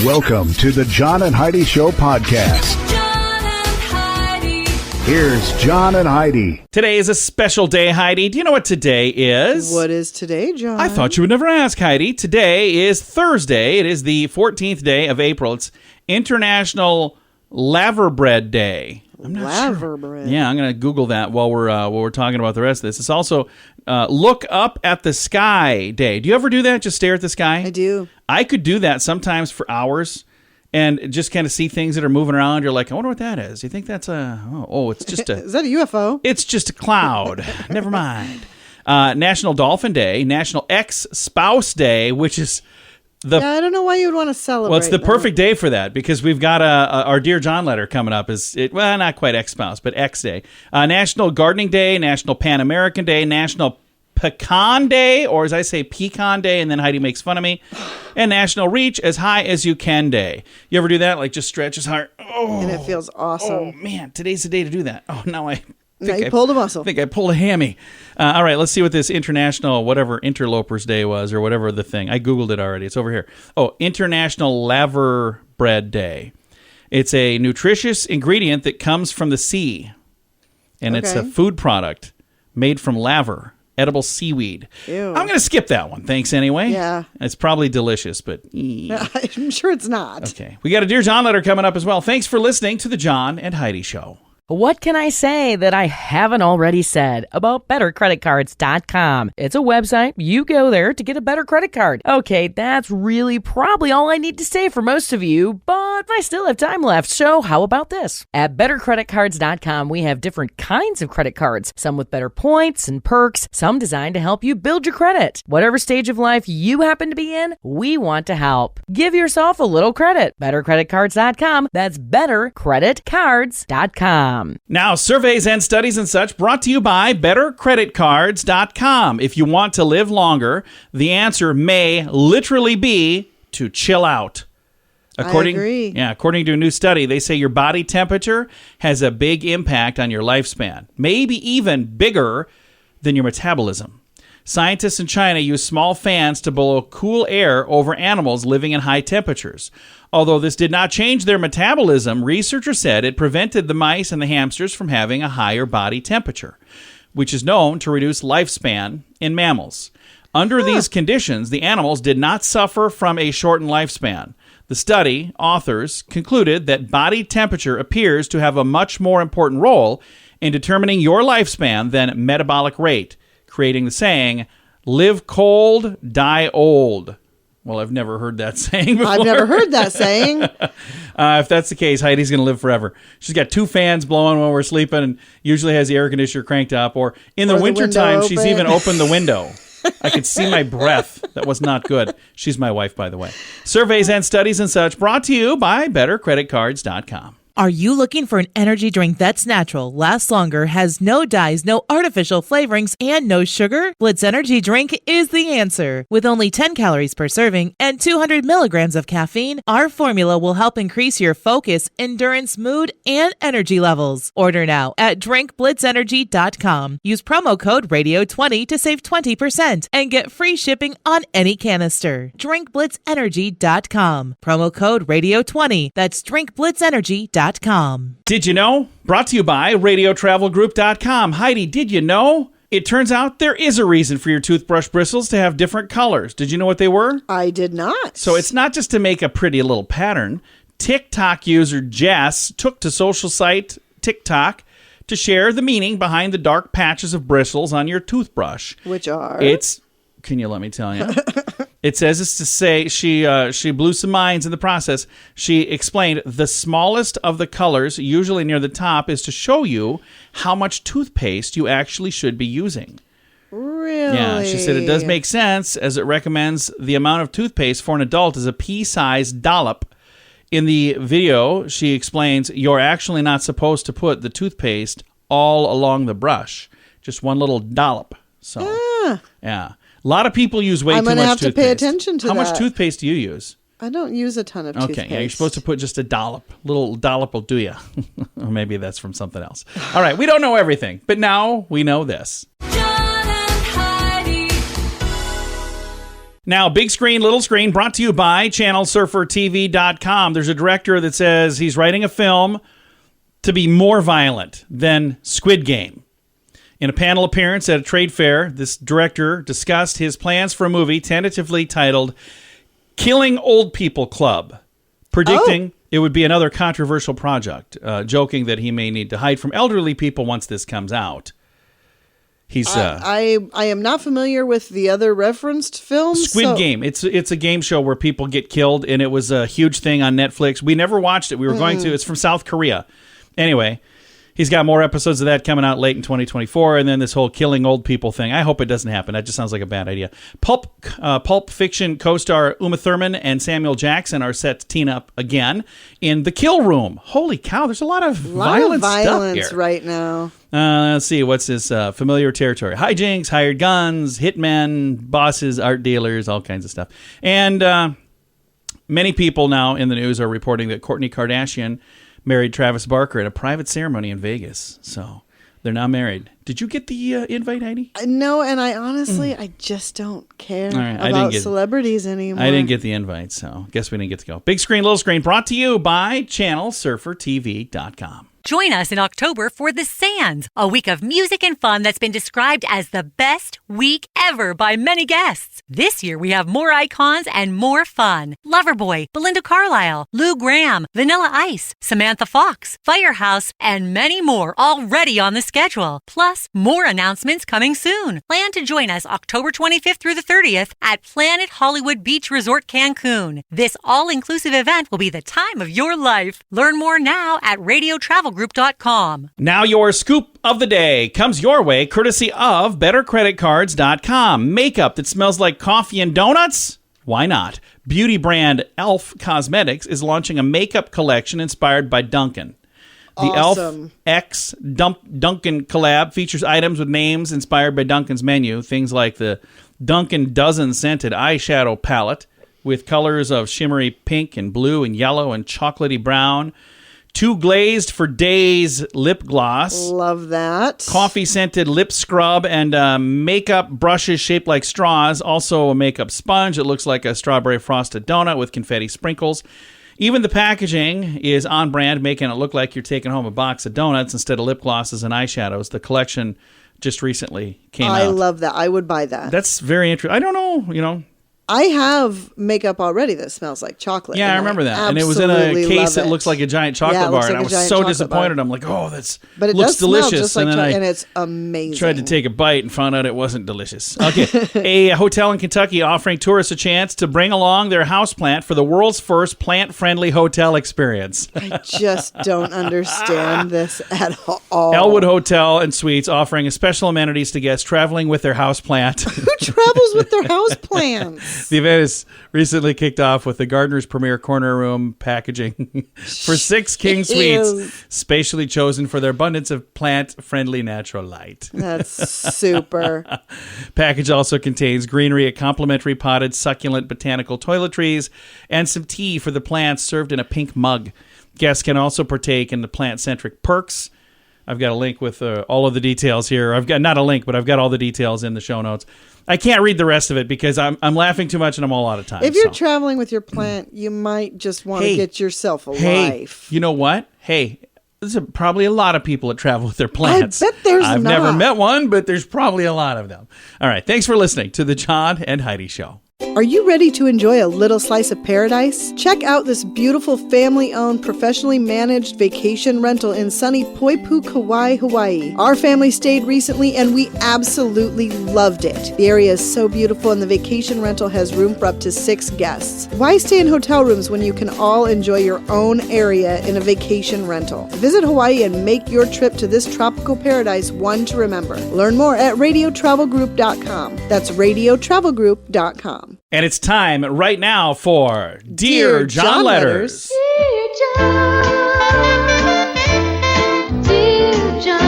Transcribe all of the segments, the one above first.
Welcome to the John and Heidi Show podcast. John and Heidi. Here's John and Heidi. Today is a special day, Heidi. Do you know what today is? What is today, John? I thought you would never ask, Heidi. Today is Thursday. It is the 14th day of April. It's International Laverbread Day. I'm not sure. Bread. Yeah, I'm going to Google that while we're talking about the rest of this. It's also Look Up at the Sky Day. Do you ever do that? Just stare at the sky? I do. I could do that sometimes for hours and just kind of see things that are moving around. You're like, I wonder what that is. You think that's it's just a... Is that a UFO? It's just a cloud. Never mind. National Dolphin Day, National Ex-Spouse Day, which is I don't know why you would want to celebrate. well, it's the that. perfect day for that because we've got our Dear John letter coming up. Not quite ex-spouse, but X Day. National Gardening Day, National Pan American Day, National Pecan Day, or as I say, Pecan Day, and then Heidi makes fun of me, and National Reach as High as You Can Day. You ever do that? Like just stretch as hard. Oh, And it feels awesome. oh man, today's the day to do that. Oh, now I Pulled a muscle. I think I pulled a hammy. All right, let's see what this international, whatever Interlopers Day was, or whatever the thing. I Googled it already. It's over here. Oh, International Laverbread Day. It's a nutritious ingredient that comes from the sea. And it's a Okay. food product made from laver, edible seaweed. Ew. I'm going to skip that one. Thanks anyway. Yeah. It's probably delicious, but... I'm sure it's not. Okay. We got a Dear John letter coming up as well. Thanks for listening to the John and Heidi Show. What can I say that I haven't already said about bettercreditcards.com? It's a website. You go there to get a better credit card. Okay, that's really probably all I need to say for most of you, but I still have time left, so how about this? At bettercreditcards.com, we have different kinds of credit cards, some with better points and perks, some designed to help you build your credit. Whatever stage of life you happen to be in, we want to help. Give yourself a little credit. Bettercreditcards.com. That's bettercreditcards.com. Now, surveys and studies and such brought to you by bettercreditcards.com. If you want to live longer, the answer may literally be to chill out. I agree. Yeah, according to a new study, they say your body temperature has a big impact on your lifespan, maybe even bigger than your metabolism. Scientists in China use small fans to blow cool air over animals living in high temperatures. Although this did not change their metabolism, researchers said it prevented the mice and the hamsters from having a higher body temperature, which is known to reduce lifespan in mammals. Under these conditions, the animals did not suffer from a shortened lifespan. The study authors concluded that body temperature appears to have a much more important role in determining your lifespan than metabolic rate, creating the saying, live cold, die old. Well, I've never heard that saying before. I've never heard that saying. If that's the case, Heidi's going to live forever. She's got two fans blowing when we're sleeping and usually has the air conditioner cranked up. Or in the wintertime, she's even opened the window. I could see my breath. That was not good. She's my wife, by the way. Surveys and studies and such brought to you by bettercreditcards.com. Are you looking for an energy drink that's natural, lasts longer, has no dyes, no artificial flavorings, and no sugar? Blitz Energy Drink is the answer. With only 10 calories per serving and 200 milligrams of caffeine, our formula will help increase your focus, endurance, mood, and energy levels. Order now at drinkblitzenergy.com. Use promo code RADIO20 to save 20% and get free shipping on any canister. drinkblitzenergy.com. Promo code RADIO20. That's drinkblitzenergy.com. Did you know? Brought to you by radiotravelgroup.com. Heidi, did you know? It turns out there is a reason for your toothbrush bristles to have different colors. Did you know what they were? I did not. So it's not just to make a pretty little pattern. TikTok user Jess took to social site TikTok to share the meaning behind the dark patches of bristles on your toothbrush. Which are? Can you let me tell you? It says it's to say she blew some minds in the process. She explained the smallest of the colors, usually near the top, is to show you how much toothpaste you actually should be using. Really? Yeah, she said it does make sense as it recommends the amount of toothpaste for an adult is a pea-sized dollop. In the video, she explains you're actually not supposed to put the toothpaste all along the brush, just one little dollop. So, yeah. A lot of people use way too much toothpaste. I'm going to have to pay attention to How that. much toothpaste do you use? I don't use a ton of toothpaste. Okay, yeah, you're supposed to put just a dollop. Little dollop will do you. Or maybe that's from something else. All right, we don't know everything, but now we know this. Now, big screen, little screen, brought to you by channelsurfertv.com. There's a director that says he's writing a film to be more violent than Squid Game. In a panel appearance at a trade fair, this director discussed his plans for a movie tentatively titled Killing Old People Club, predicting it would be another controversial project, joking that he may need to hide from elderly people once this comes out. He's I am not familiar with the other referenced films. Squid Game. It's a game show where people get killed, and it was a huge thing on Netflix. We never watched it. We were going to. It's from South Korea. Anyway, he's got more episodes of that coming out late in 2024, and then this whole killing old people thing. I hope it doesn't happen. That just sounds like a bad idea. Pulp Fiction co-star Uma Thurman and Samuel Jackson are set to team up again in The Kill Room. Holy cow, there's a lot of violence stuff here right now. Let's see, what's this familiar territory? Hijinks, hired guns, hitmen, bosses, art dealers, all kinds of stuff. And many people now in the news are reporting that Kourtney Kardashian married Travis Barker at a private ceremony in Vegas. So they're now married. Did you get the invite, Heidi? No, and I honestly, I just don't care Right, about celebrities anymore. I didn't get the invite, so guess we didn't get to go. Big screen, little screen, brought to you by channelsurfertv.com. Join us in October for The Sands, a week of music and fun that's been described as the best week ever by many guests. This year, we have more icons and more fun. Loverboy, Belinda Carlisle, Lou Gramm, Vanilla Ice, Samantha Fox, Firehouse, and many more already on the schedule. Plus, more announcements coming soon. Plan to join us October 25th through the 30th at Planet Hollywood Beach Resort Cancun. This all-inclusive event will be the time of your life. Learn more now at radiotravelgroup.com. Now your scoop of the day comes your way courtesy of bettercreditcards.com. Makeup that smells like coffee and donuts? Why not? Beauty brand e.l.f. Cosmetics is launching a makeup collection inspired by Dunkin'. The Awesome. e.l.f. X Dunkin' collab features items with names inspired by Dunkin's menu. Things like the Dunkin' Dozen scented eyeshadow palette with colors of shimmery pink and blue and yellow and chocolatey brown. 2 glazed for days lip gloss. Love that. Coffee scented lip scrub and makeup brushes shaped like straws. Also a makeup sponge. It looks like a strawberry frosted donut with confetti sprinkles. Even the packaging is on brand, making it look like you're taking home a box of donuts instead of lip glosses and eyeshadows. The collection just recently came out. I love that. I would buy that. That's very interesting. I don't know, I have makeup already that smells like chocolate. Yeah, I remember that. And it was in a case that looks like a giant chocolate bar. And I was so disappointed. I'm like, oh, but it looks does smell delicious. just like and then and it's amazing. Tried to take a bite and found out it wasn't delicious. Okay. A hotel in Kentucky offering tourists a chance to bring along their houseplant for the world's first plant-friendly hotel experience. I just don't understand this at all. Elwood Hotel and Suites offering special amenities to guests traveling with their houseplant. Who travels with their houseplants? The event is recently kicked off with the Gardener's Premier Corner Room packaging for 6 king suites, spatially chosen for their abundance of plant-friendly natural light. That's super. Package also contains greenery, a complimentary potted succulent botanical toiletries, and some tea for the plants served in a pink mug. Guests can also partake in the plant-centric perks. I've got a link with all of the details here. I've got not a link, but I've got all the details in the show notes. I can't read the rest of it because I'm laughing too much and I'm all out of time. If you're traveling with your plant, you might just want to get yourself a life. You know what? Hey, there's probably a lot of people that travel with their plants. I bet there's I've not. never met one, but there's probably a lot of them. All right. Thanks for listening to the John and Heidi Show. Are you ready to enjoy a little slice of paradise? Check out this beautiful family-owned, professionally managed vacation rental in sunny Poipu, Kauai, Hawaii. Our family stayed recently and we absolutely loved it. The area is so beautiful and the vacation rental has room for up to 6 guests. Why stay in hotel rooms when you can all enjoy your own area in a vacation rental? Visit Hawaii and make your trip to this tropical paradise one to remember. Learn more at radiotravelgroup.com. That's radiotravelgroup.com. And it's time right now for Dear John Letters. Dear John, Dear John.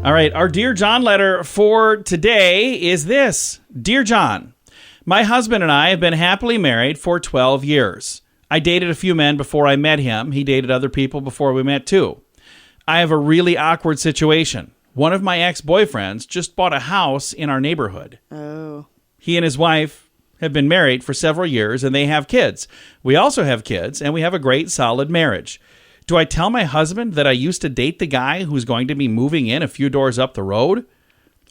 All right, our Dear John letter for today is this. Dear John, my husband and I have been happily married for 12 years. I dated a few men before I met him. He dated other people before we met too. I have a really awkward situation. One of my ex-boyfriends just bought a house in our neighborhood. Oh. He and his wife have been married for several years, and they have kids. We also have kids, and we have a great, solid marriage. Do I tell my husband that I used to date the guy who's going to be moving in a few doors up the road?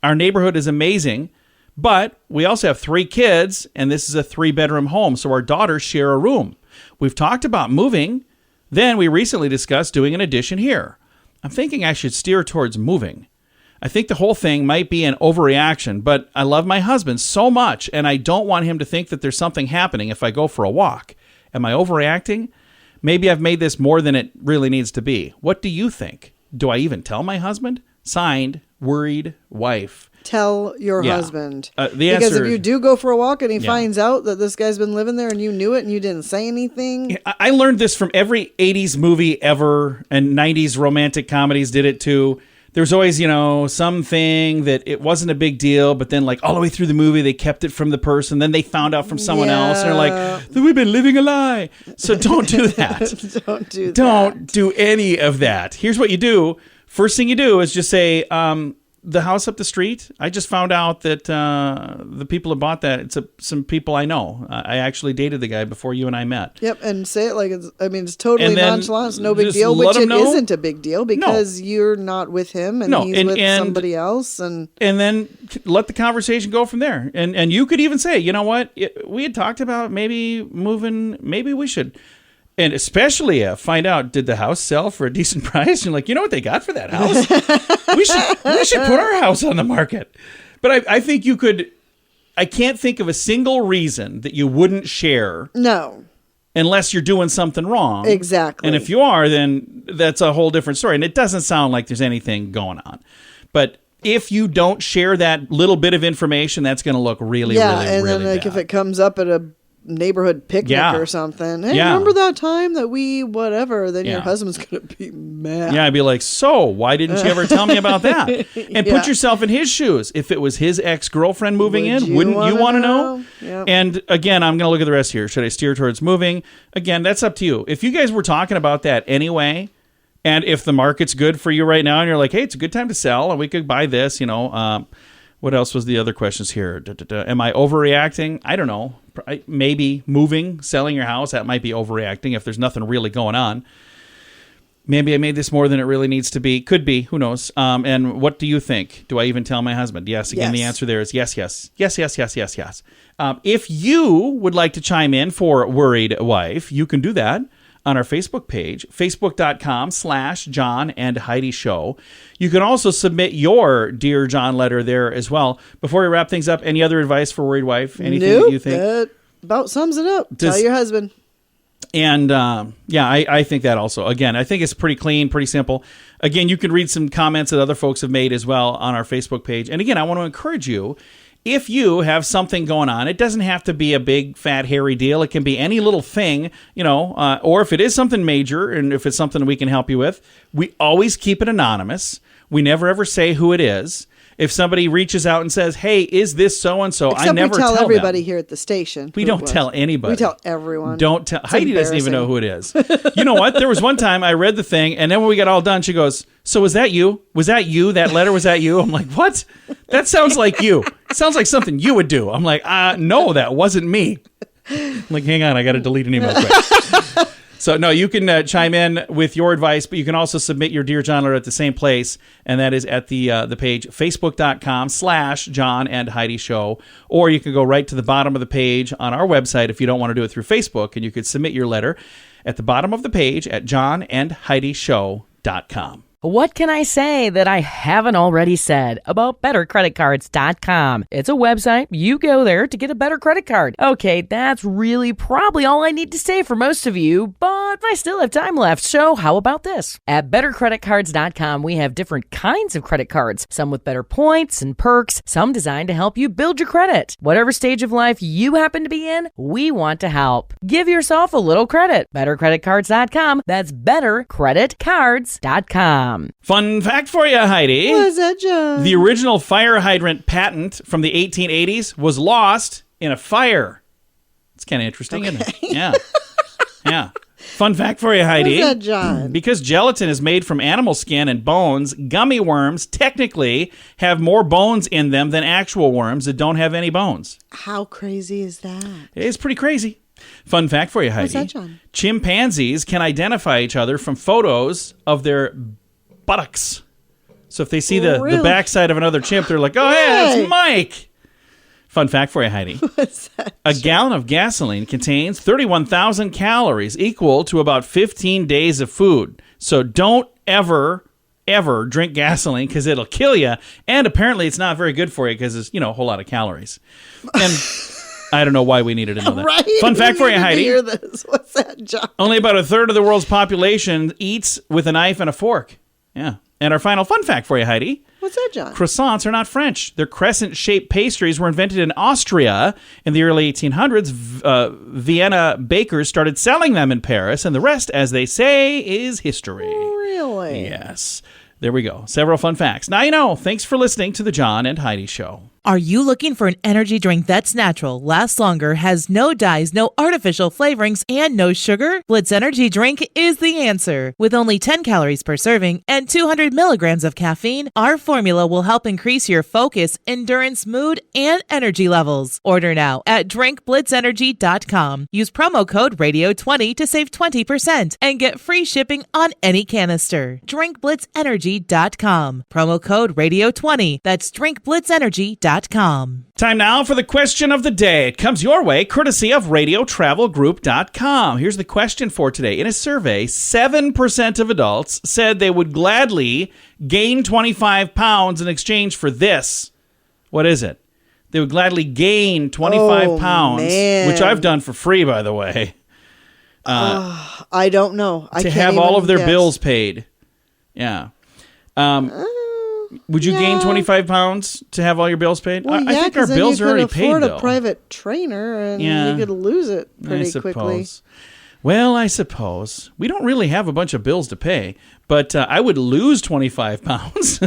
Our neighborhood is amazing, but we also have 3 kids, and this is a 3-bedroom home, so our daughters share a room. We've talked about moving. Then we recently discussed doing an addition here. I'm thinking I should steer towards moving. I think the whole thing might be an overreaction, but I love my husband so much, and I don't want him to think that there's something happening if I go for a walk. Am I overreacting? Maybe I've made this more than it really needs to be. What do you think? Do I even tell my husband? Signed, worried wife. Tell your husband. Because if you do go for a walk and he finds out that this guy's been living there and you knew it and you didn't say anything. I learned this from every 80s movie ever, and 90s romantic comedies did it too. There's always, something that it wasn't a big deal, but then all the way through the movie, they kept it from the person. Then they found out from someone else. And they're like, we've been living a lie. So don't do that. Don't do any of that. Here's what you do. First thing you do is just say, the house up the street, I just found out that the people who bought that, it's some people I know. I actually dated the guy before you and I met. Yep, and say it like it's totally nonchalant. It's no big deal, which it isn't a big deal because you're not with him and he's with somebody else. And then let the conversation go from there. And you could even say, you know what, we had talked about maybe moving, maybe we should. And especially find out, did the house sell for a decent price? And you know what they got for that house? we should put our house on the market. But I think you could. I can't think of a single reason that you wouldn't share. No. Unless you're doing something wrong. Exactly. And if you are, then that's a whole different story. And it doesn't sound like there's anything going on. But if you don't share that little bit of information, that's going to look really, really and really then bad. If it comes up at a neighborhood picnic or something. Hey, remember that time that we whatever? Then your husband's going to be mad. Yeah, I'd be like, so why didn't you ever tell me about that? And put yourself in his shoes. If it was his ex-girlfriend moving in, wouldn't you want to know? Yep. And again, I'm going to look at the rest here. Should I steer towards moving? Again, that's up to you. If you guys were talking about that anyway, and if the market's good for you right now, and you're like, hey, it's a good time to sell, and we could buy this, what else was the other questions here? Am I overreacting? I don't know. Maybe moving, selling your house, that might be overreacting if there's nothing really going on. Maybe I made this more than it really needs to be. Could be. Who knows? And what do you think? Do I even tell my husband? Yes. Again, the answer there is yes, yes. Yes, yes, yes, yes, yes. If you would like to chime in for Worried Wife, you can do that on our Facebook page, facebook.com/John and Heidi Show. You can also submit your Dear John letter there as well. Before we wrap things up, any other advice for Worried Wife? Anything that you think? That about sums it up. Tell your husband. And I think that also. Again, I think it's pretty clean, pretty simple. Again, you can read some comments that other folks have made as well on our Facebook page. And again, I want to encourage you, if you have something going on, it doesn't have to be a big, fat, hairy deal. It can be any little thing, or if it is something major and if it's something we can help you with, we always keep it anonymous. We never, ever say who it is. If somebody reaches out and says, hey, is this so-and-so, I never tell everybody them. here at the station. We don't tell anybody. We tell everyone. Don't tell. Heidi doesn't even know who it is. You know what? There was one time I read the thing, and then when we got all done, she goes, so was that you? Was that you? That letter, was that you? I'm like, what? That sounds like you. It sounds like something you would do. I'm like, no, that wasn't me. I'm like, hang on, I got to delete an email quick. So, no, you can chime in with your advice, but you can also submit your Dear John letter at the same place, and that is at the page, facebook.com/John and Heidi Show, or you can go right to the bottom of the page on our website if you don't want to do it through Facebook, and you could submit your letter at the bottom of the page at johnandheidishow.com. What can I say that I haven't already said about bettercreditcards.com? It's a website. You go there to get a better credit card. Okay, that's really probably all I need to say for most of you, but I still have time left, so how about this? At bettercreditcards.com, we have different kinds of credit cards, some with better points and perks, some designed to help you build your credit. Whatever stage of life you happen to be in, we want to help. Give yourself a little credit. Bettercreditcards.com. That's bettercreditcards.com. Fun fact for you, Heidi. What is that, John? The original fire hydrant patent from the 1880s was lost in a fire. It's kind of interesting, isn't it? Yeah. Yeah. Fun fact for you, Heidi. What's that, John? Because gelatin is made from animal skin and bones, gummy worms technically have more bones in them than actual worms that don't have any bones. How crazy is that? It's pretty crazy. Fun fact for you, Heidi. What's that, John? Chimpanzees can identify each other from photos of their buttocks. So if they see the backside of another chimp, they're like, oh, hey, that's Mike. Fun fact for you, Heidi. What's that? A gallon of gasoline contains 31,000 calories, equal to about 15 days of food. So don't ever drink gasoline because it'll kill you. And apparently it's not very good for you because it's, a whole lot of calories. And I don't know why we needed to know that. Right? Fun fact for you, Heidi. Hear this. What's that, John? Only about a third of the world's population eats with a knife and a fork. Yeah. And our final fun fact for you, Heidi. What's that, John? Croissants are not French. Their crescent-shaped pastries were invented in Austria in the early 1800s. Vienna bakers started selling them in Paris, and the rest, as they say, is history. Really? Yes. There we go. Several fun facts. Now you know. Thanks for listening to The John and Heidi Show. Are you looking for an energy drink that's natural, lasts longer, has no dyes, no artificial flavorings, and no sugar? Blitz Energy Drink is the answer. With only 10 calories per serving and 200 milligrams of caffeine, our formula will help increase your focus, endurance, mood, and energy levels. Order now at drinkblitzenergy.com. Use promo code RADIO20 to save 20% and get free shipping on any canister. drinkblitzenergy.com. Promo code RADIO20. That's drinkblitzenergy.com. Time now for the question of the day. It comes your way courtesy of radiotravelgroup.com. Here's the question for today. In a survey, 7% of adults said they would gladly gain 25 pounds in exchange for this. What is it? They would gladly gain 25 pounds, man. which I've done for free, by the way. I don't know. I to can't have all even of their guess. bills paid. Yeah. Would you gain 25 pounds to have all your bills paid? Well, I think our bills are already paid, you could afford though. a private trainer, and Yeah. you could lose it pretty I suppose. quickly. Well, I suppose. We don't really have a bunch of bills to pay, but I would lose 25 pounds.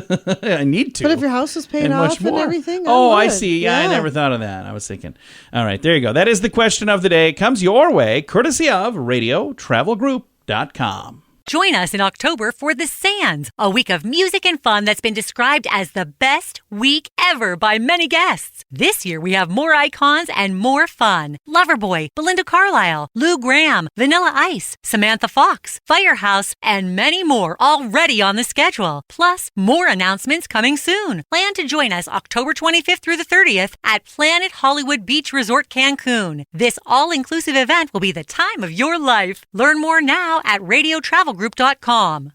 I need to. But if your house was paid and off much and more. everything, I would. see. Yeah, I never thought of that. I was thinking. All right, there you go. That is the question of the day. It comes your way, courtesy of radiotravelgroup.com. Join us in October for The Sands, a week of music and fun that's been described as the best week ever by many guests. This year we have more icons and more fun. Loverboy, Belinda Carlisle, Lou Gramm, Vanilla Ice, Samantha Fox, Firehouse, and many more already on the schedule. Plus, more announcements coming soon. Plan to join us October 25th through the 30th at Planet Hollywood Beach Resort Cancun. This all-inclusive event will be the time of your life. Learn more now at radiotravelgroup.com.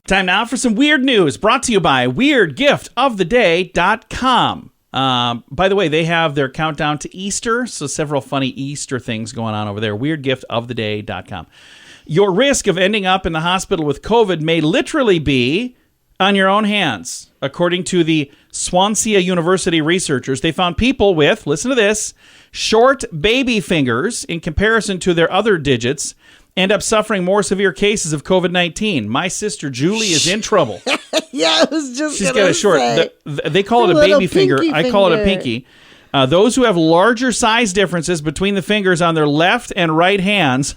Time now for some weird news brought to you by weirdgiftoftheday.com. By the way, they have their countdown to Easter, so several funny Easter things going on over there. Weirdgiftoftheday.com. Your risk of ending up in the hospital with COVID may literally be on your own hands. According to the Swansea University researchers, they found people with, listen to this, short baby fingers in comparison to their other digits end up suffering more severe cases of COVID-19. My sister Julie is in trouble. Yeah, I was just She's gonna got a short. say. They call it a little baby finger. pinky I call it a finger. pinky. Those who have larger size differences between the fingers on their left and right hands.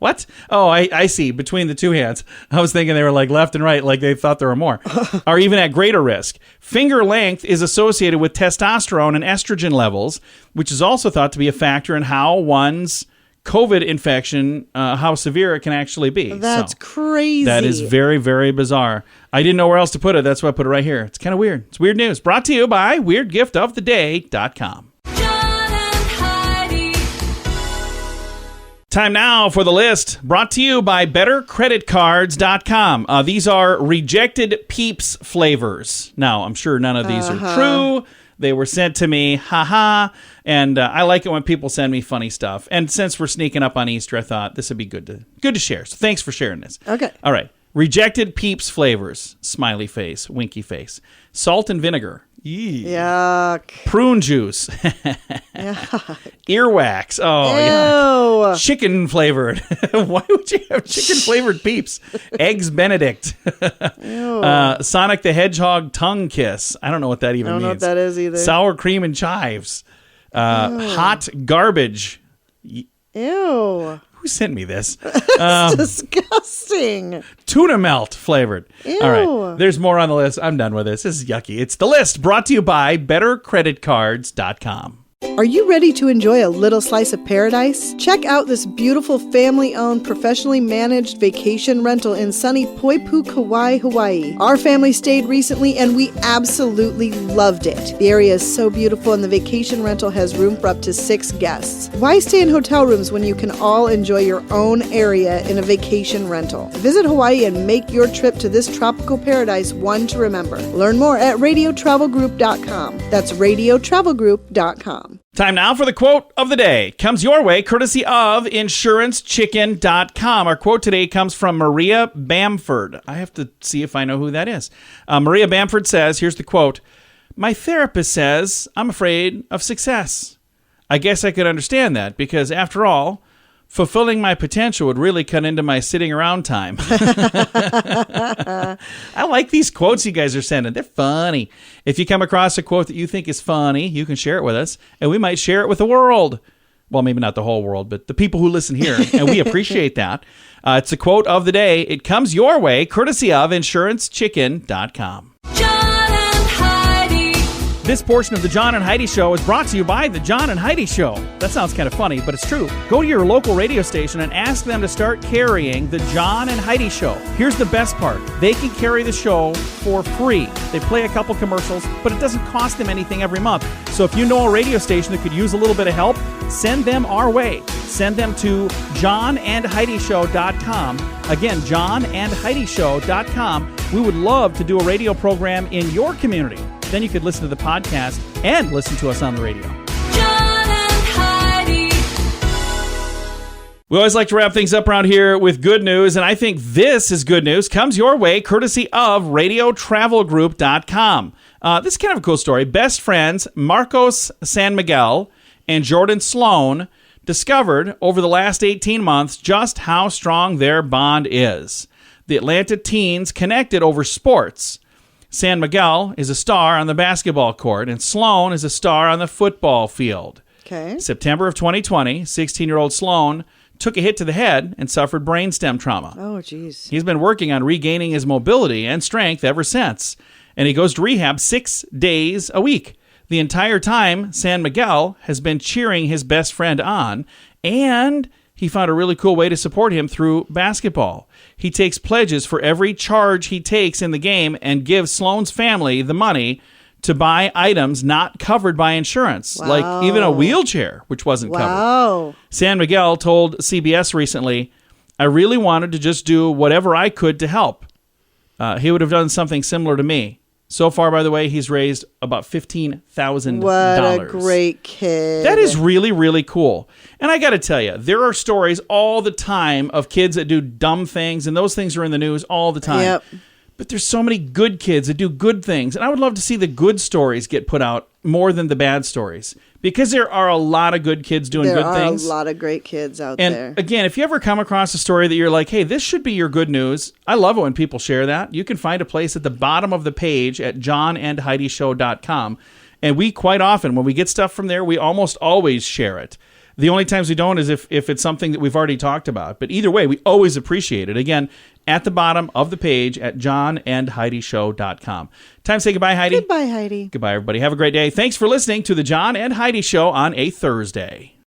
What? Oh, I see. Between the two hands. I was thinking they were like left and right, like they thought there were more. Are even at greater risk. Finger length is associated with testosterone and estrogen levels, which is also thought to be a factor in how one's COVID infection, how severe it can actually be. That's crazy. That is very, very bizarre. I didn't know where else to put it. That's why I put it right here. It's kind of weird. It's weird news. Brought to you by weirdgiftoftheday.com. John and Heidi. Time now for the list. Brought to you by bettercreditcards.com. These are rejected Peeps flavors. Now, I'm sure none of these are true. They were sent to me, haha, and I like it when people send me funny stuff. And since we're sneaking up on Easter, I thought this would be good to share. So thanks for sharing this. Okay. All right. Rejected Peeps flavors. Smiley face, winky face. Salt and vinegar. Yee. Yuck. Prune juice. Earwax. Oh, yeah. Ew. Chicken flavored. Why would you have chicken flavored Peeps? Eggs Benedict. Sonic the Hedgehog tongue kiss. I don't know what that even means. I don't know what that is either. Sour cream and chives. Hot garbage. Ew. Who sent me this? Disgusting. Tuna melt flavored. Ew. All right. There's more on the list. I'm done with this. This is yucky. It's The List, brought to you by bettercreditcards.com. Are you ready to enjoy a little slice of paradise? Check out this beautiful family-owned, professionally managed vacation rental in sunny Poipu, Kauai, Hawaii. Our family stayed recently and we absolutely loved it. The area is so beautiful and the vacation rental has room for up to 6 guests. Why stay in hotel rooms when you can all enjoy your own area in a vacation rental? Visit Hawaii and make your trip to this tropical paradise one to remember. Learn more at radiotravelgroup.com. That's radiotravelgroup.com. Time now for the quote of the day. Comes your way courtesy of insurancechicken.com. Our quote today comes from Maria Bamford. I have to see if I know who that is. Maria Bamford says, here's the quote, "My therapist says I'm afraid of success. I guess I could understand that because, after all, fulfilling my potential would really cut into my sitting around time." I like these quotes you guys are sending. They're funny. If you come across a quote that you think is funny, you can share it with us, and we might share it with the world. Well, maybe not the whole world, but the people who listen here, and we appreciate that. It's a quote of the day. It comes your way courtesy of insurancechicken.com. John and Heidi. This portion of the John and Heidi Show is brought to you by the John and Heidi Show. That sounds kind of funny, but it's true. Go to your local radio station and ask them to start carrying the John and Heidi Show. Here's the best part. They can carry the show for free. They play a couple commercials, but it doesn't cost them anything every month. So if you know a radio station that could use a little bit of help, send them our way. Send them to johnandheidishow.com. Again, johnandheidishow.com. We would love to do a radio program in your community. Then you could listen to the podcast and listen to us on the radio. John and Heidi. We always like to wrap things up around here with good news, and I think this is good news. Comes your way courtesy of radiotravelgroup.com. This is kind of a cool story. Best friends Marcos San Miguel and Jordan Sloan discovered over the last 18 months just how strong their bond is. The Atlanta teens connected over sports. San Miguel is a star on the basketball court, and Sloan is a star on the football field. Okay. September of 2020, 16-year-old Sloan took a hit to the head and suffered brainstem trauma. Oh, geez. He's been working on regaining his mobility and strength ever since, and he goes to rehab 6 days a week. The entire time, San Miguel has been cheering his best friend on, and he found a really cool way to support him through basketball. He takes pledges for every charge he takes in the game and gives Sloan's family the money to buy items not covered by insurance, like even a wheelchair, which wasn't covered. Wow. San Miguel told CBS recently, "I really wanted to just do whatever I could to help." He would have done something similar to me. So far, by the way, he's raised about $15,000. What a great kid. That is really, really cool. And I got to tell you, there are stories all the time of kids that do dumb things, and those things are in the news all the time. Yep. But there's so many good kids that do good things, and I would love to see the good stories get put out more than the bad stories, because there are a lot of good kids doing good things. There are a lot of great kids out And there. again, if you ever come across a story that you're like, hey, this should be your good news, I love it when people share that. You can find a place at the bottom of the page at johnandheidishow.com. And we quite often, when we get stuff from there, we almost always share it. The only times we don't is if it's something that we've already talked about. But either way, we always appreciate it. Again, at the bottom of the page at johnandheidishow.com. Time to say goodbye, Heidi. Goodbye, Heidi. Goodbye, everybody. Have a great day. Thanks for listening to the John and Heidi Show on a Thursday.